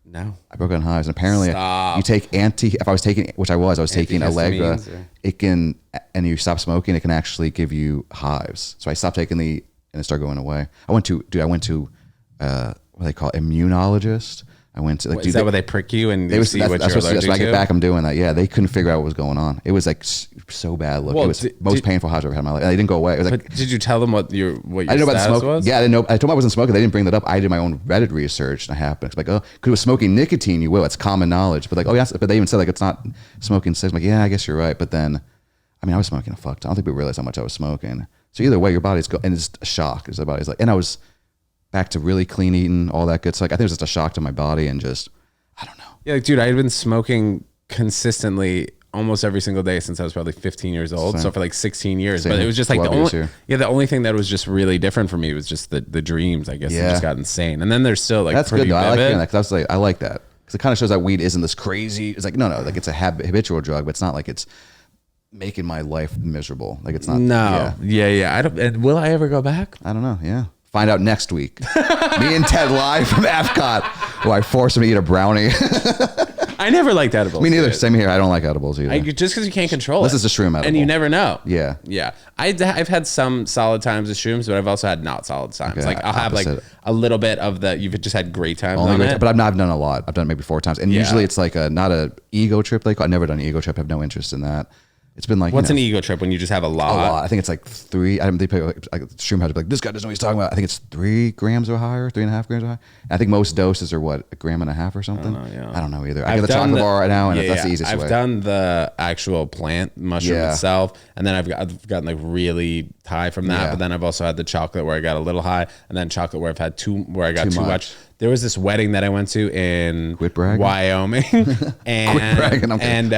No, I broke out in hives, and apparently you take if I was taking, which I was taking Allegra. It can, and you stop smoking, it can actually give you hives. So I stopped taking and it started going away. I went to what do they call it, immunologist. I went to is that where they prick you and they see what you're allergic to? So I get back, I'm doing that. Yeah, they couldn't figure out what was going on. It was like so bad. Look, it was most painful hives I've ever had in my life. And they didn't go away. It was like, did you tell them what your I didn't know about the smoke was? Yeah, I didn't know. I told them I wasn't smoking. They didn't bring that up. I did my own Reddit research, and I happened. It's like, oh, because with smoking nicotine, you will. It's common knowledge. But like, oh yes, but they even said like it's not smoking cigs. I'm like, yeah, I guess you're right. But then, I mean, I was smoking a fuck ton. I don't think people realized how much I was smoking. So either way, your body's and it's a shock. It's the body's like, and I was back to really clean eating, all that good stuff. Like, I think it was just a shock to my body and just. I don't know. Yeah, like, dude, I had been smoking consistently almost every single day since I was probably 15 years old. Same. So for like 16 years. Same. But it was just like the only thing that was just really different for me was just the dreams. I guess it just got insane. And then there's still like that's pretty good though. vivid. I like hearing that because I like that because it kind of shows that weed isn't this crazy. It's like no, like it's a habitual drug, but it's not like it's making my life miserable. Like it's not. No. Yeah. I don't. Will I ever go back? I don't know. Yeah. Find out next week. Me and Ted live from Epcot. Well, I forced him to eat a brownie. I never liked edibles. Me neither. Same here. I don't like edibles either. Just because you can't control it. This is a shroom edible. And you never know. Yeah. Yeah. I've had some solid times with shrooms, but I've also had not solid times. Okay, like I'll have like a little bit of you've just had great times on it. But I've done a lot. I've done it maybe 4 times. And usually it's like not a ego trip. I've never done an ego trip. I have no interest in that. It's been like what's an ego trip when you just have a lot? A lot. I think it's like 3. They pay like shroom had to be like this guy doesn't know what he's talking about. I think it's 3 grams or higher, 3.5 grams or higher. And I think most doses are what 1.5 grams or something. I don't know either. I get the chocolate bar right now, and that's the easiest way. I've done the actual plant mushroom itself, and then I've gotten like really high from that. But then I've also had the chocolate where I got a little high, and then chocolate where I got too much. There was this wedding that I went to in Wyoming, and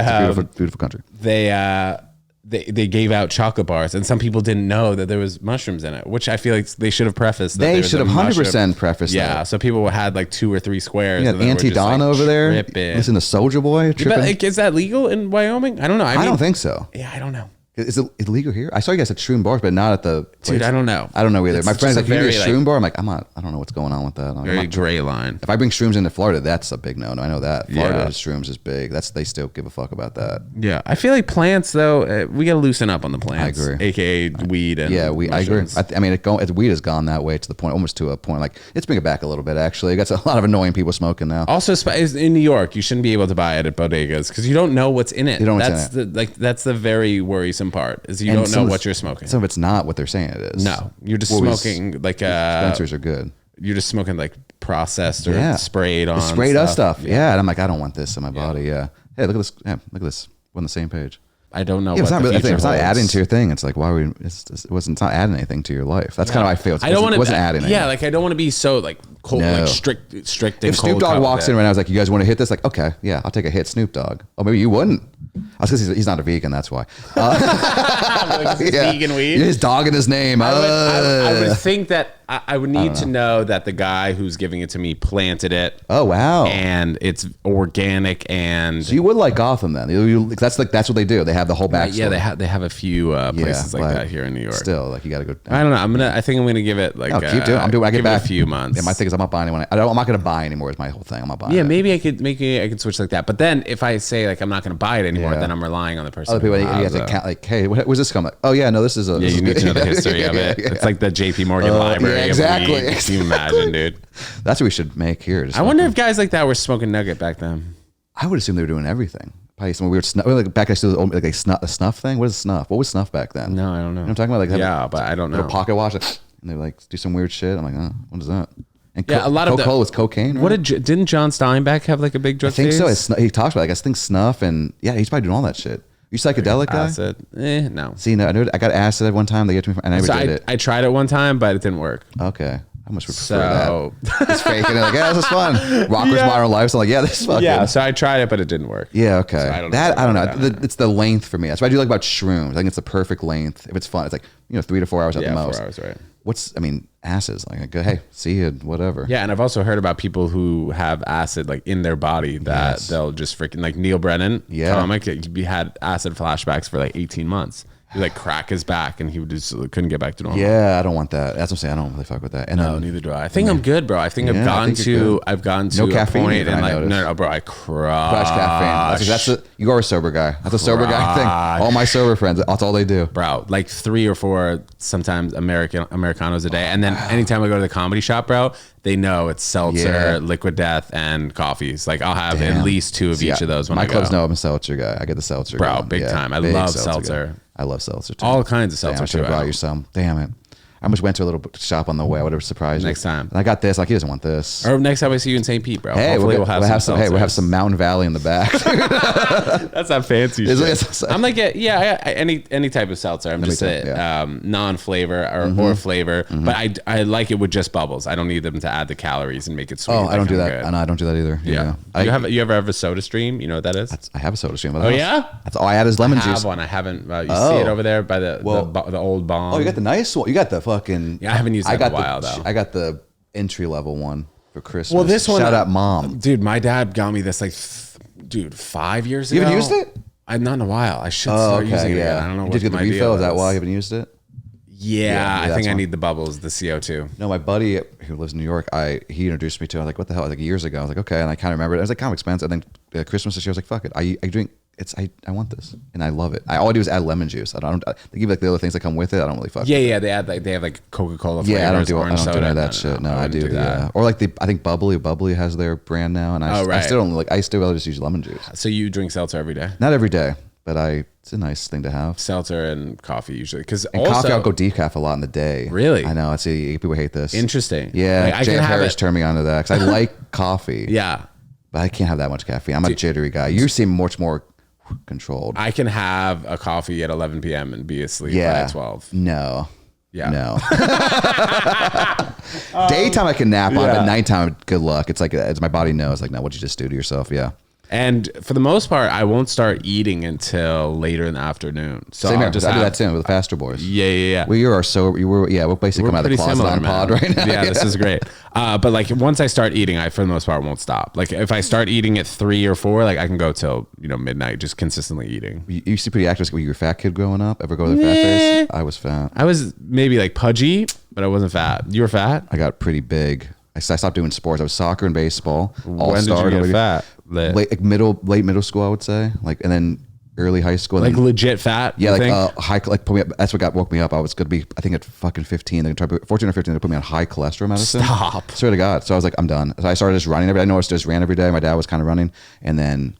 beautiful country. They gave out chocolate bars, and some people didn't know that there was mushrooms in it, which I feel like they should have prefaced. They should have 100% prefaced. Yeah, so people had like 2 or 3 squares. You got Auntie Donna over there. Listen to Soulja Boy. Is that legal in Wyoming? I don't know. I don't think so. Yeah, I don't know. Is it illegal here? I saw you guys at shroom bars, but not at the place. Dude, I don't know. I don't know either. My friend's like, you need a shroom bar? I'm like, I don't know what's going on with that. Very gray line. If I bring shrooms into Florida, that's a big no. I know that. Florida shrooms is big. They still give a fuck about that. Yeah. I feel like plants, though, we got to loosen up on the plants. I agree. AKA weed and I agree. I mean, weed has gone that way to the point, almost to a point, like, let's bring it back a little bit, actually. You got a lot of annoying people smoking now. Also, in New York, you shouldn't be able to buy it at bodegas because you don't know what's in it. You don't know what's in it. That's the very worrisome part, is you don't know what you're smoking. Some of it's not what they're saying it is. No, you're just smoking like dispensers are good. You're just smoking like processed or sprayed on stuff. Yeah, and I'm like, I don't want this in my body. Yeah. Hey, look at this. Yeah, look at this. We're on the same page. I don't know. It's not really. It's not adding to your thing. It's like, why are we? It's not adding anything to your life. That's kind of how I feel. It wasn't adding anything. Yeah, like I don't want to be so like cold, like strict. And if Snoop Dogg walks in right now, I was like, you guys want to hit this? Like, okay, yeah, I'll take a hit, Snoop Dogg. Oh, maybe you wouldn't. I was because he's not a vegan. That's why. Vegan weed. His dog in his name. I would think that I would need to know that the guy who's giving it to me planted it. Oh wow! And it's organic, and so you would like Gotham then. That's what they do. They have the whole backstory. Yeah, they have a few places like that here in New York. Still, like you got to go. I don't know. I think I'm gonna give it like. No, keep doing. I get back a few months. Yeah, my thing is I'm not buying anyone. I'm not gonna buy anymore. Is my whole thing. I'm not buying. Yeah, maybe I could switch like that. But then if I say like I'm not gonna buy it anymore, then I'm relying on the person. Other people, you have to count like, hey, where's this come? Like, oh yeah, no, this is a. Yeah, you need to know the history of it. It's like the J.P. Morgan library. Yeah, exactly. Can you imagine, dude? That's what we should make here. I wonder if guys like that were smoking nugget back then. I would assume they were doing everything. Probably some weird snuff. Like back, I still like a snuff thing. What is snuff? What was snuff back then? No, I don't know. You know what I'm talking about? Like but I don't know. A pocket watch, and they like do some weird shit. I'm like, oh, what is that? And a lot of Coca-Cola was cocaine. Right? Didn't John Steinbeck have like a big drug? I think phase? so. He talks about. I think snuff and he's probably doing all that shit. You psychedelic guy? Acid? No. See, no, I got acid at one time. They get to me, and I never did it. I tried it one time, but it didn't work. Okay. I much would prefer that. Just faking it, like, yeah, this is fun. Rockers Modern Life. So I'm like, yeah, this is fucking. Yeah, so I tried it, but it didn't work. Yeah, okay. So I don't know. It's the length for me. That's what I do like about shrooms. I think it's the perfect length. If it's fun, it's like 3 to 4 hours at the most. 4 hours, right? Asses. Like, I go, hey, see you, whatever. Yeah, and I've also heard about people who have acid like in their body that they'll just freaking like Neil Brennan, comic. He had acid flashbacks for like 18 months. He like crack his back and he would just couldn't get back to normal. Yeah, I don't want that. That's what I'm saying. I don't really fuck with that. And no, neither do I. I think I'm good, bro. I think I've gotten to no caffeine, a point and like no, bro, I crush caffeine. You are a sober guy. That's a sober guy thing. All my sober friends, that's all they do. Bro, like 3 or 4 sometimes Americanos a day. And then anytime I go to the comedy shop, bro, they know it's seltzer, Liquid Death, and coffees. Like I'll have at least 2 of each of those when I go. My clubs know I'm a seltzer guy. I get the seltzer. Bro, big time. I love seltzer. I love seltzer too. All kinds of seltzer. I should have brought you some. Damn it. I almost went to a little shop on the way. I would have surprised you. Next time. And I got this. Like, he doesn't want this. Or next time I see you in St. Pete, bro. Hey, hopefully we'll have some. Hey, we'll have some Mountain Valley in the back. That's not fancy shit. I'm like, any type of seltzer. I'm just non-flavor or flavor. Mm-hmm. But I like it with just bubbles. I don't need them to add the calories and make it sweet. Oh, I don't do that. No, I don't do that either. Yeah. You ever have a Soda Stream? You know what that is? I have a Soda Stream. Oh, yeah? That's all I add is lemon juice. I have one. I haven't. You see it over there by the old bomb. Oh, you got the nice one. You got the fucking. Yeah, I haven't used that in a while, though. I got the entry level one for Christmas. Well, this one. Shout out, Mom. Dude, my dad got me this 5 years ago. You haven't used it? Not in a while. I should start using it again. I don't know what you did get the refill. Is that why you haven't used it? Yeah, I think I need the bubbles, the CO2. No, my buddy who lives in New York, he introduced me to it. I was like, what the hell? Like years ago. I was like, okay. And I kind of remembered it. I was like, kind of expensive. And then Christmas this year, I was like, fuck it. I drink. I want this and I love it. All I do is add lemon juice. They give like the other things that come with it. I don't really fuck. Yeah. They have like Coca-Cola flavors. Yeah, I don't do any of that shit. No, I do. Yeah, or like I think Bubbly has their brand now, and I still don't like. I still just use lemon juice. So you drink seltzer every day? Not every day, but it's a nice thing to have. Seltzer and coffee usually, because coffee I'll go decaf a lot in the day. Really? I know. I see people hate this. Interesting. Yeah, like, J.F. Harris turned me on to that because I like coffee. Yeah, but I can't have that much caffeine. I'm a jittery guy. You seem much more controlled. I can have a coffee at 11 p.m. and be asleep by 12. No. Yeah. No. Daytime I can nap on, but nighttime, good luck. It's like, as my body knows, like, no, what'd you just do to yourself? Yeah. And for the most part, I won't start eating until later in the afternoon. So Same here. I do that too with the Faster Boys. Yeah. We're basically come out of the closet on pod right now. Yeah, this is great. But like once I start eating, I for the most part won't stop. Like if I start eating at 3 or 4, like I can go till midnight, just consistently eating. You used to be pretty active. Were you a fat kid growing up? Ever go to the fat days? I was fat. I was maybe like pudgy, but I wasn't fat. You were fat? I got pretty big. I stopped doing sports. I was soccer and baseball. When did you get fat? Late middle school, I would say. Like, and then early high school. Like legit fat? Yeah, high. Like put me up. That's what woke me up. I was gonna be, I think at fucking 15. They tried 14 or 15. They put me on high cholesterol medicine. Stop. Swear to God. So I was like, I'm done. So I started just running every day. I noticed I just ran every day. My dad was kind of running, and then.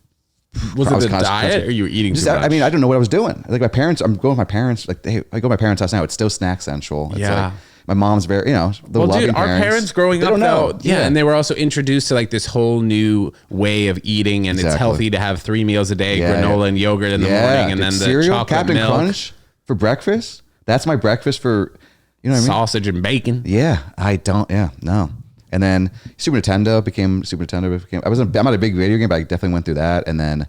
Was it the diet or you were eating too much? I mean, I don't know what I was doing. Like my parents, I'm going with my parents. Like I go to my parents' house now. It's still Snack Central. It's like, my mom's very, the loving our parents growing up though, and they were also introduced to like this whole new way of eating, and it's healthy to have 3 meals a day, granola and yogurt in the morning, and then the cereal, chocolate Captain milk. Crunch for breakfast. That's my breakfast for, what I mean? Sausage and bacon. Yeah, no. And then Super Nintendo became. I'm not a big video game, but I definitely went through that, and then.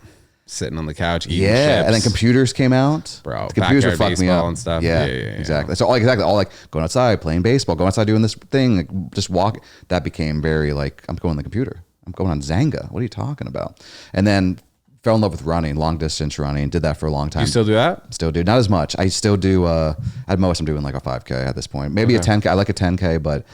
Sitting on the couch eating chips. And then computers came out. Bro, the computers would fuck me up and stuff. Yeah, exactly. So all like going outside, playing baseball, going outside doing this thing, like just walk. That became very like, I'm going on the computer. I'm going on Zanga. What are you talking about? And then fell in love with running, long distance running. Did that for a long time. You still do that? Still do. Not as much. I still do. At most, I'm doing like a 5K at this point. Maybe a 10K. I like a 10K, but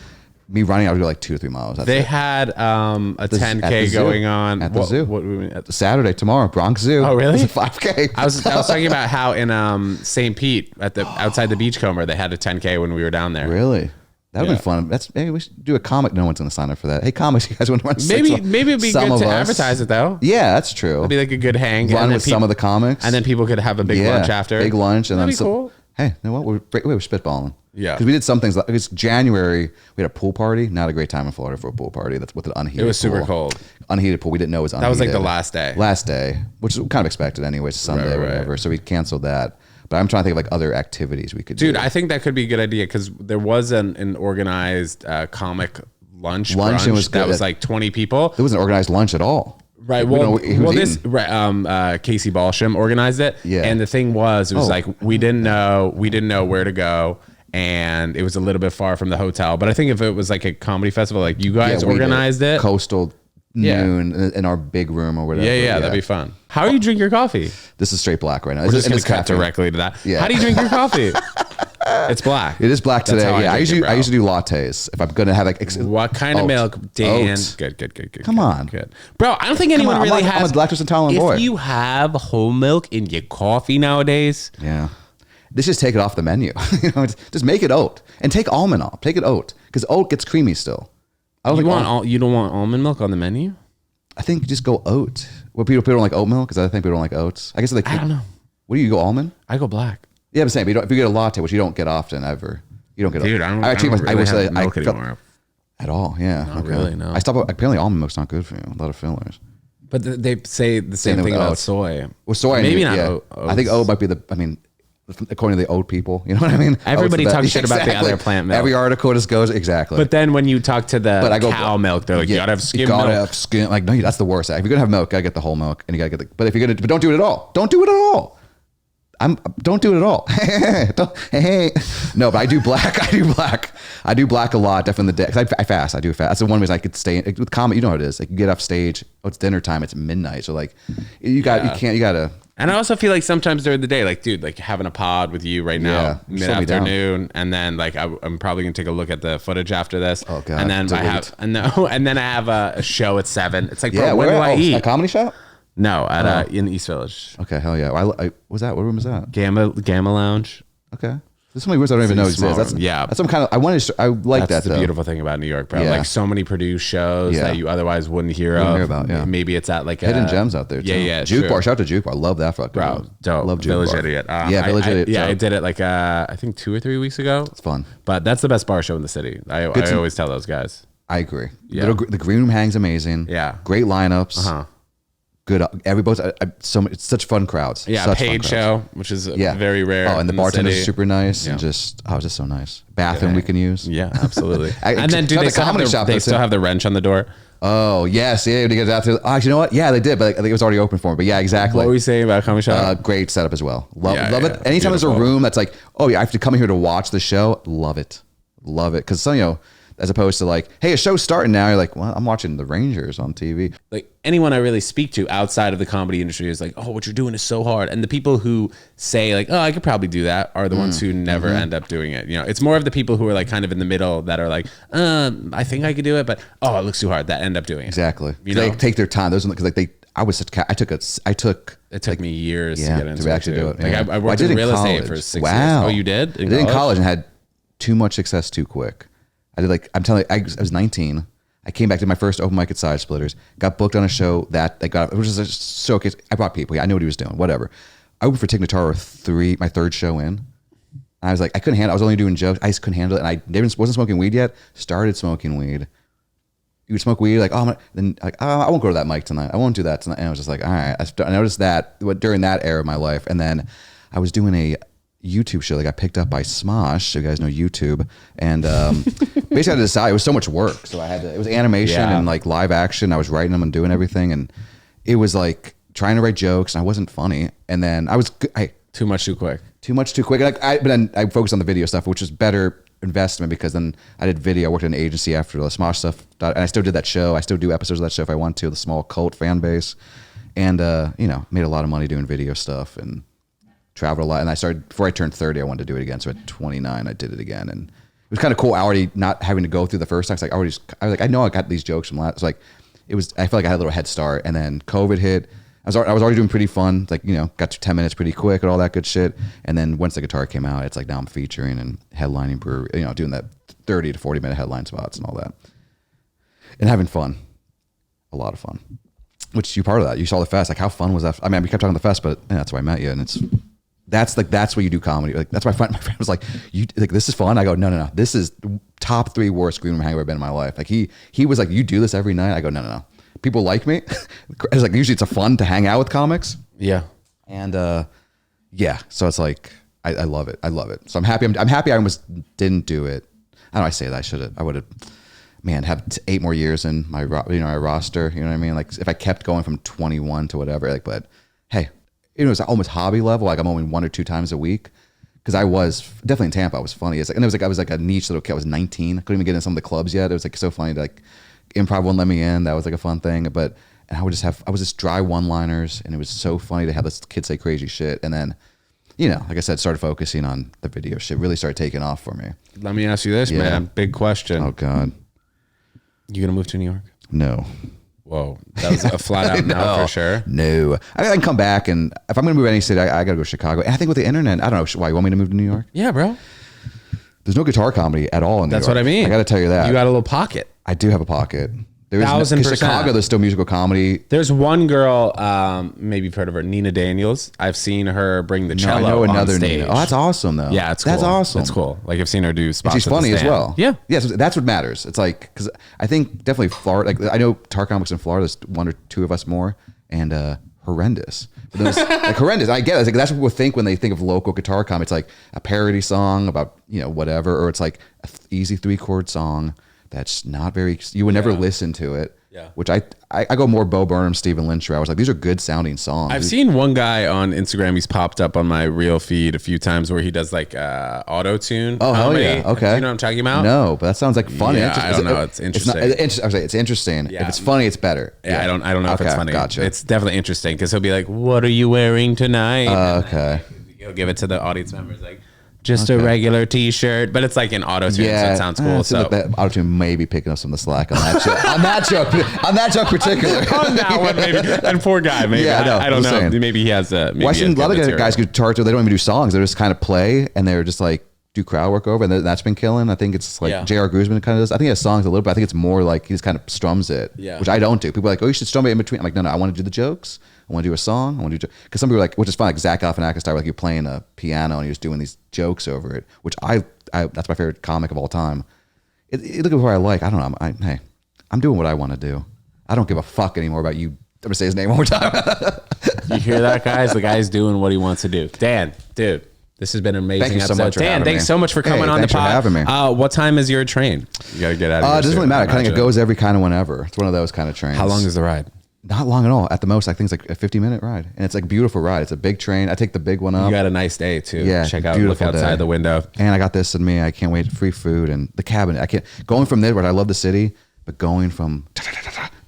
me running, I would do like 2 or 3 miles. They had a 10K going on at the zoo. What we at Saturday tomorrow, Bronx Zoo. Oh, really? It's a 5K. I was talking about how in St. Pete at the outside the Beachcomber they had a 10K when we were down there. Really? That would be fun. Maybe we should do a comic. No one's going to sign up for that. Hey, comics, you guys want to run? Maybe it'd be good to advertise it though. Yeah, that's true. It'd be like a good hang. Run with some of the comics, and then people could have a big lunch after. Big lunch, and that'd be cool. Hey, you know what? We're spitballing. Yeah, because we did some things. Like it's January. We had a pool party. Not a great time in Florida for a pool party. That's with an unheated. It was pool. super cold. Unheated pool. We didn't know it was unheated. That was like the last day. Last day, which is kind of expected anyway. It's Sunday or whatever. So we canceled that. But I'm trying to think of like other activities we could do. Dude, I think that could be a good idea because there was an organized comic lunch brunch was good. that was like 20 people. There wasn't organized lunch at all. Right. Well, Casey Balsham organized it. Yeah. And the thing was, it was like we didn't know where to go, and it was a little bit far from the hotel. But I think if it was like a comedy festival, like you guys organized it, Coastal Noon in our big room or whatever. Yeah, that'd be fun. How do you drink your coffee? This is straight black right now. We're just gonna cut directly to that. Yeah. How do you drink your coffee? It's black. It is black today. That's how I usually it, do lattes if I'm gonna have like what kind of milk? Dan. Oats. Good. Come on. Good. Bro, I don't think anyone really has. I'm a lactose intolerant boy. If you have whole milk in your coffee nowadays, yeah. Let's just take it off the menu. Just make it oat and take almond off. Take it oat because oat gets creamy still. I don't you don't want almond milk on the menu? I think you just go oat. Well, people don't like oat milk because I think people don't like oats. I guess I don't know. What do you go almond? I go black. Yeah, I'm saying, but if you get a latte, which you don't get often ever, you don't get. Dude, I don't have milk anymore. At all, yeah. Not really, no. I stopped. Apparently, almond milk's not good for you. A lot of fillers. But they say the same thing about soy. Well, soy, maybe not. Yeah. I think oat might be according to the oat people, you know what I mean? Everybody talks shit about the other plant milk. Every article just goes exactly. But then when you talk to the cow milk, they're like, you gotta have skim milk. Have skim. Like, no, that's the worst. If you're gonna have milk, you gotta get the whole milk, and you gotta get but if you're gonna, but don't do it at all. Don't do it at all. Don't do it at all. No, but I do black. I do black a lot, definitely in the day. Cause I fast. I do fast. That's the one reason I could stay with comedy. You know how it is. Like you get off stage. Oh, it's dinner time. It's midnight. So like, you gotta. And I also feel like sometimes during the day, like, dude, like having a pod with you right now, mid-afternoon, and then like I'm probably gonna take a look at the footage after this. Oh god! And then I have a show at 7. It's like, bro, where do I eat? A comedy shop? No, in East Village. Okay, hell yeah. I was that? What room is that? Gamma Lounge. Okay. There's so many rooms I don't even know exist. That's some kind of. I like that. That's the beautiful thing about New York, bro. Yeah. Like so many produced shows that you otherwise wouldn't hear about. Yeah. Maybe it's at like hidden gems out there. Too. Yeah. Juke bar. Shout out to Juke bar. Love that fucking bro. Dope. Love Juke Village bar. Idiot. Village Idiot. Yeah, I did it like I think 2 or 3 weeks ago. It's fun. But that's the best bar show in the city. I always tell those guys. I agree. Yeah. The green room hangs amazing. Yeah. Great lineups. Good. Everybody's it's such fun crowds. Yeah, such paid show, which is very rare. Oh, and the bartenders are super nice and just so nice. Bathroom we can use. Yeah, absolutely. And then do they still have the wrench on the door? Oh yes, yeah. To get out there. Oh, you know what? Yeah, they did, but I think it was already open for me. But yeah, exactly. What were we saying about comedy shop? Great setup as well. Love it. Anytime there's a room that's like, oh yeah, I have to come here to watch the show. Love it. Because some as opposed to like, hey, a show's starting now. You're like, well, I'm watching the Rangers on TV. Like anyone I really speak to outside of the comedy industry is like, oh, what you're doing is so hard. And the people who say like, oh, I could probably do that are the ones who never end up doing it. You know, it's more of the people who are like kind of in the middle that are like, I think I could do it, but oh, it looks too hard, that end up doing it. Exactly. They take their time. Those because like it took me years to get into to actually do it. Like I worked in real estate for 6 years. Oh, you did? I did in college and had too much success too quick. I did I'm telling you, I was 19. I came back to my first open mic at Side Splitters, got booked on a show which is a showcase. I brought people. Yeah, I knew what he was doing, whatever. I opened for Tig Notaro my 3rd show in. And I was like, I couldn't handle it. I was only doing jokes. I just couldn't handle it. And I wasn't smoking weed yet. Started smoking weed. You would smoke weed, like, I won't go to that mic tonight. I won't do that tonight. And I was just like, all right. I noticed that during that era of my life. And then I was doing a YouTube show that got picked up by Smosh. So you guys know YouTube. And basically I had to decide. It was so much work. So it was animation and like live action. I was writing them and doing everything. And it was like trying to write jokes and I wasn't funny. And then too much too quick. But then I focused on the video stuff, which was better investment because then I did video. I worked in an agency after the Smosh stuff. And I still did that show. I still do episodes of that show if I want to, the small cult fan base. And, made a lot of money doing video stuff and traveled a lot. And I started, before I turned 30, I wanted to do it again. So at 29, I did it again. And it was kind of cool. Already not having to go through the first time. I was like, I know I got these jokes from last. I felt like I had a little head start. And then COVID hit. I was already doing pretty fun. Like, got to 10 minutes pretty quick and all that good shit. And then once the guitar came out, it's like now I'm featuring and headlining brewery, doing that 30 to 40 minute headline spots and all that. And having fun. A lot of fun. Which you part of that. You saw the fest. Like, how fun was that? I mean, we kept talking the fest, but that's why I met you. And that's where you do comedy. Like, that's why my friend was like, this is fun. I go, no. This is top 3 worst green room hang I've ever been in my life. Like he was like, you do this every night? I go, no. People like me. It's like, usually it's fun to hang out with comics. Yeah. And so it's like, I love it. I love it. So I'm happy. I'm happy I almost didn't do it. I know I say that I would have, man, had 8 more years in my, my roster. You know what I mean? Like if I kept going from 21 to whatever, like, but hey, it was almost hobby level. Like I'm only 1 or 2 times a week. Cause I was definitely in Tampa. I was funny. It's like, and it was like, I was like a niche little kid. I was 19. I couldn't even get in some of the clubs yet. It was like so funny. Like improv wouldn't let me in. That was like a fun thing. But, and I would just dry one-liners, and it was so funny to have this kid say crazy shit. And then, you know, like I said, started focusing on the video shit. Really started taking off for me. Let me ask you this, man. Big question. Oh God. You gonna move to New York? No. Whoa, that was a flat out no for sure. No, I can come back, and if I'm gonna move to any city, I gotta go to Chicago. And I think with the internet, I don't know why you want me to move to New York. Yeah, bro. There's no guitar comedy at all in New York. That's what I mean. I gotta tell you that. You got a little pocket. I do have a pocket. There is 1000%. Chicago, there's still musical comedy. There's one girl, maybe you've heard of her, Nina Daniels. I've seen her bring the cello I know another on stage. Nina. Oh, that's awesome though. Yeah, it's cool. That's awesome. It's cool. Like I've seen her do spots. And she's funny as well. Yeah. Yeah, so that's what matters. It's like, because I think definitely Florida, like I know Tar Comics in Florida, there's 1 or 2 of us more, and horrendous. But then like horrendous. I get it. It's like, that's what people think when they think of local guitar comedy. It's like a parody song about, you know, whatever, or it's like an easy 3-chord song that's not very, you would never listen to it. Yeah. Which I go more Bo Burnham, Stephen Lynch. I was like, these are good sounding songs. I've seen one guy on Instagram. He's popped up on my real feed a few times where he does like auto tune. Oh, hell yeah. Okay. Do you know what I'm talking about? No, but that sounds like funny. Yeah, I don't know. It's interesting. It's interesting. Yeah. If it's funny, it's better. Yeah, I don't know if it's funny. Gotcha. It's definitely interesting because he'll be like, "What are you wearing tonight?" Okay. He'll give it to the audience members like, just a regular T-shirt, but it's like an auto tune, so it sounds cool. So that auto tune may be picking up some of the slack on that joke. on that joke particular. on that one, maybe. And poor guy, maybe. Yeah, I don't know. Saying. Maybe he has a. Well, I've seen a lot of guys who charge. They don't even do songs. They just kind of play, and they're just like do crowd work over, and that's been killing. I think it's like J.R. Guzman kind of does. I think he has songs a little bit. I think it's more like he just kind of strums it, which I don't do. People are like, oh, you should strum it in between. I'm like, no, I want to do the jokes. I want to do a song. I want to do, because some people are like, which is fun, like Zach Galifianakis style, like you're playing a piano and you're just doing these jokes over it, which I that's my favorite comic of all time. Look at who I like. I don't know. Hey, I'm doing what I want to do. I don't give a fuck anymore about you. I'm gonna say his name one more time. You hear that, guys? The guy's doing what he wants to do. Dan, dude, this has been an amazing Thank you episode. so much for Dan, thanks so much for coming on the pod. Thanks for having me. What time is your train? You gotta get out of here. It doesn't really matter. Kind of goes every kind of whenever. It's one of those kind of trains. How long is the ride? Not long at all. At the most, I think it's like a 50-minute ride, and it's like a beautiful ride. It's a big train. I take the big one up. You got a nice day too. Yeah, check out, look outside the window. And I got this in me. I can't wait. Free food and the cabin. I can't going from there where I love the city, but going from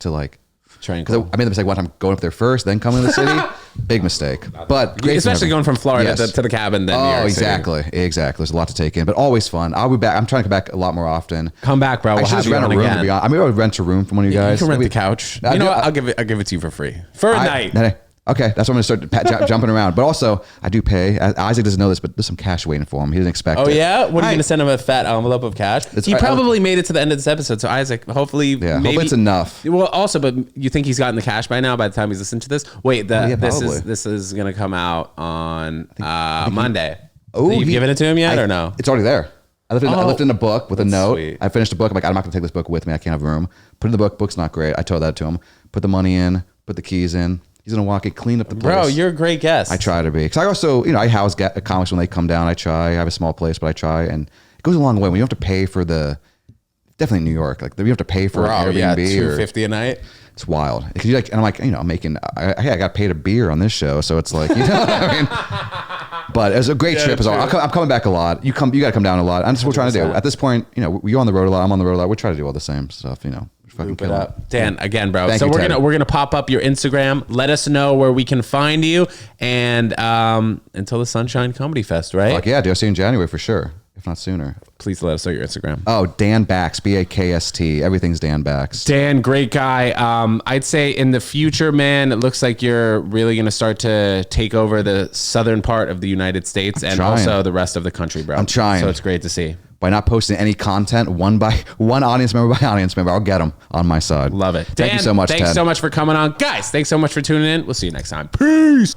to like train. Because I made the mistake one time going up there first, then coming to the city. Big mistake. But great, especially going from Florida to the cabin. Then New York exactly. There's a lot to take in, but always fun. I'll be back. I'm trying to come back a lot more often. Come back, bro. We'll have you rent on a room. again. I mean, I'll rent a room from one of you guys. You can rent the couch. You know what? I'll give it to you for free for a night. Okay, that's when I'm going to start jumping around. But also, I do pay. Isaac doesn't know this, but there's some cash waiting for him. He didn't expect it. Oh, yeah? What are you going to send him, a fat envelope of cash? He probably made it to the end of this episode. So, Isaac, hopefully, hopefully it's enough. Well, also, but you think he's gotten the cash by now by the time he's listened to this? Wait, this is going to come out on Monday. Oh, you've given it to him yet or no? It's already there. I left in a book with a note. Sweet. I finished the book. I'm like, I'm not going to take this book with me. I can't have room. Put in the book. Book's not great. I told that to him. Put the money in. Put the keys in. He's going to walk it, clean up the place. Bro, you're a great guest. I try to be. Because I also, I house comics when they come down. I try. I have a small place, but I try. And it goes a long way when you don't have to pay for definitely New York. Like, you have to pay for Airbnb. Yeah, $250 a night. It's wild. Because and I'm like, I'm making, I got paid a beer on this show. So it's like, you know what I mean? But it was a great trip. I'm coming back a lot. You got to come down a lot. That's what we're trying to do. At this point, you're on the road a lot. I'm on the road a lot. We try to do all the same stuff, Fucking kill it. Dan, again, bro. Thank so you, we're gonna pop up your Instagram. Let us know where we can find you. And until the Sunshine Comedy Fest, right? Fuck yeah, dude. I'll see you in January for sure, if not sooner. Please let us know your Instagram. Oh, Dan Bakst, Bakst. Everything's Dan Bakst. Dan, great guy. I'd say in the future, man, it looks like you're really gonna start to take over the southern part of the United States and also the rest of the country, bro. I'm trying. So it's great to see. By not posting any content, one audience member by audience member, I'll get them on my side. Love it. Thank you so much, Thanks Ted. so much for coming on. Guys, thanks so much for tuning in. We'll see you next time. Peace.